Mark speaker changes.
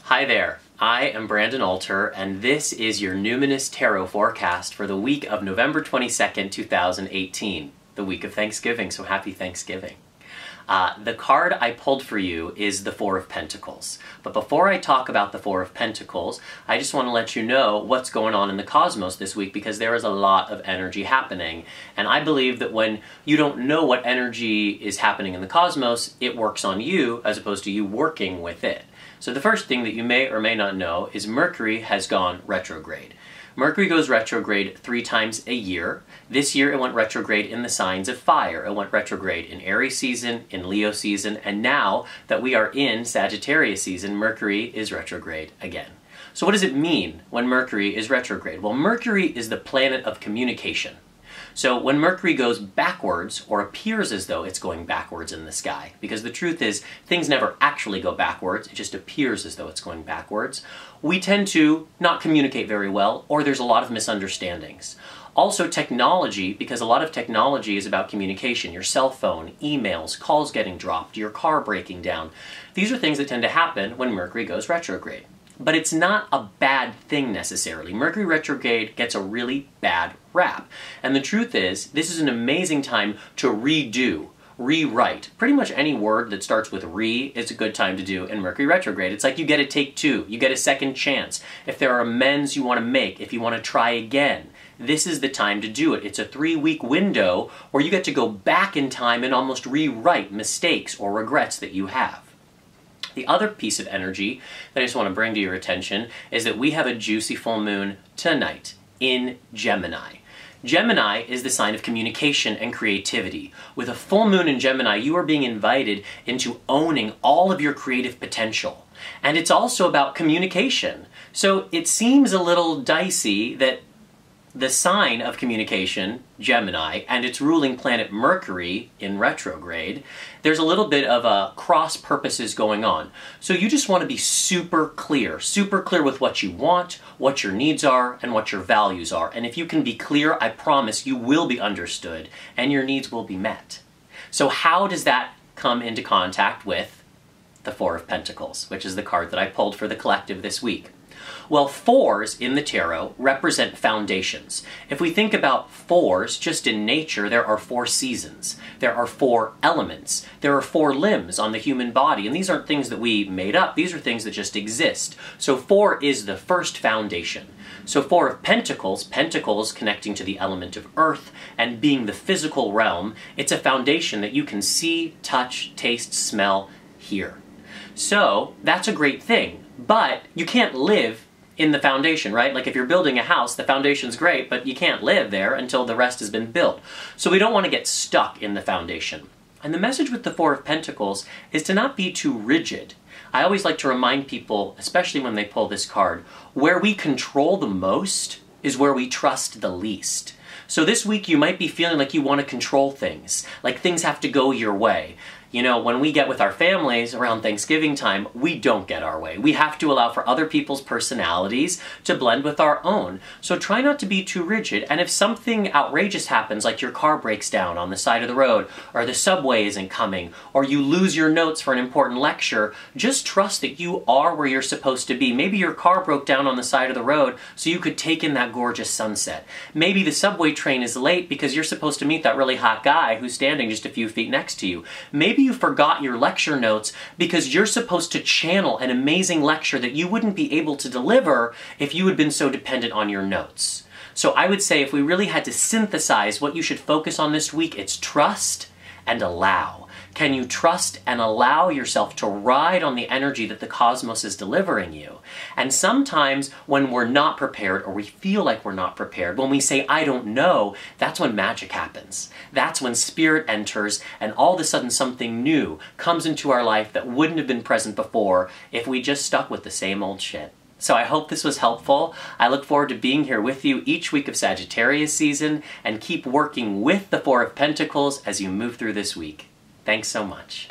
Speaker 1: Hi there, I am Brandon Alter, and this is your Numinous Tarot forecast for the week of November 22nd, 2018, the week of Thanksgiving, so happy Thanksgiving. The card I pulled for you is the Four of Pentacles. But before I talk about the Four of Pentacles, I just want to let you know what's going on in the cosmos this week, because there is a lot of energy happening. And I believe that when you don't know what energy is happening in the cosmos, it works on you as opposed to you working with it. So the first thing that you may or may not know is Mercury has gone retrograde. Mercury goes retrograde 3 times a year. This year it went retrograde in the signs of fire. It went retrograde in Aries season, in Leo season, and now that we are in Sagittarius season, Mercury is retrograde again. So what does it mean when Mercury is retrograde? Well, Mercury is the planet of communication. So when Mercury goes backwards, or appears as though it's going backwards in the sky, because the truth is, things never actually go backwards, it just appears as though it's going backwards, we tend to not communicate very well, or there's a lot of misunderstandings. Also technology, because a lot of technology is about communication, your cell phone, emails, calls getting dropped, your car breaking down. These are things that tend to happen when Mercury goes retrograde. But it's not a bad thing necessarily. Mercury retrograde gets a really bad rap. And the truth is, this is an amazing time to redo, rewrite. Pretty much any word that starts with re is a good time to do in Mercury retrograde. It's like you get a take two, you get a second chance. If there are amends you want to make, if you want to try again, this is the time to do it. It's a 3-week window where you get to go back in time and almost rewrite mistakes or regrets that you have. The other piece of energy that I just want to bring to your attention is that we have a juicy full moon tonight in Gemini. Gemini is the sign of communication and creativity. With a full moon in Gemini, you are being invited into owning all of your creative potential. And it's also about communication. So it seems a little dicey that the sign of communication, Gemini, and its ruling planet Mercury in retrograde, there's a little bit of a cross purposes going on. So you just want to be super clear with what you want, what your needs are, and what your values are. And if you can be clear, I promise you will be understood and your needs will be met. So how does that come into contact with the Four of Pentacles, which is the card that I pulled for the collective this week? Well, fours in the tarot represent foundations. If we think about fours, just in nature, there are 4 seasons. There are 4 elements. There are 4 limbs on the human body, and these aren't things that we made up. These are things that just exist. So 4 is the first foundation. So Four of Pentacles, Pentacles connecting to the element of earth and being the physical realm, it's a foundation that you can see, touch, taste, smell, hear. So that's a great thing, but you can't live in the foundation, right? Like if you're building a house, the foundation's great, but you can't live there until the rest has been built. So we don't want to get stuck in the foundation. And the message with the Four of Pentacles is to not be too rigid. I always like to remind people, especially when they pull this card, where we control the most is where we trust the least. So this week you might be feeling like you want to control things, like things have to go your way. You know, when we get with our families around Thanksgiving time, we don't get our way. We have to allow for other people's personalities to blend with our own. So try not to be too rigid. And if something outrageous happens, like your car breaks down on the side of the road, or the subway isn't coming, or you lose your notes for an important lecture, just trust that you are where you're supposed to be. Maybe your car broke down on the side of the road so you could take in that gorgeous sunset. Maybe the subway train is late because you're supposed to meet that really hot guy who's standing just a few feet next to you. Maybe you forgot your lecture notes because you're supposed to channel an amazing lecture that you wouldn't be able to deliver if you had been so dependent on your notes. So I would say if we really had to synthesize what you should focus on this week, it's trust and allow. Can you trust and allow yourself to ride on the energy that the cosmos is delivering you? And sometimes when we're not prepared, or we feel like we're not prepared, when we say, I don't know, that's when magic happens. That's when spirit enters and all of a sudden something new comes into our life that wouldn't have been present before if we just stuck with the same old shit. So I hope this was helpful. I look forward to being here with you each week of Sagittarius season and keep working with the Four of Pentacles as you move through this week. Thanks so much.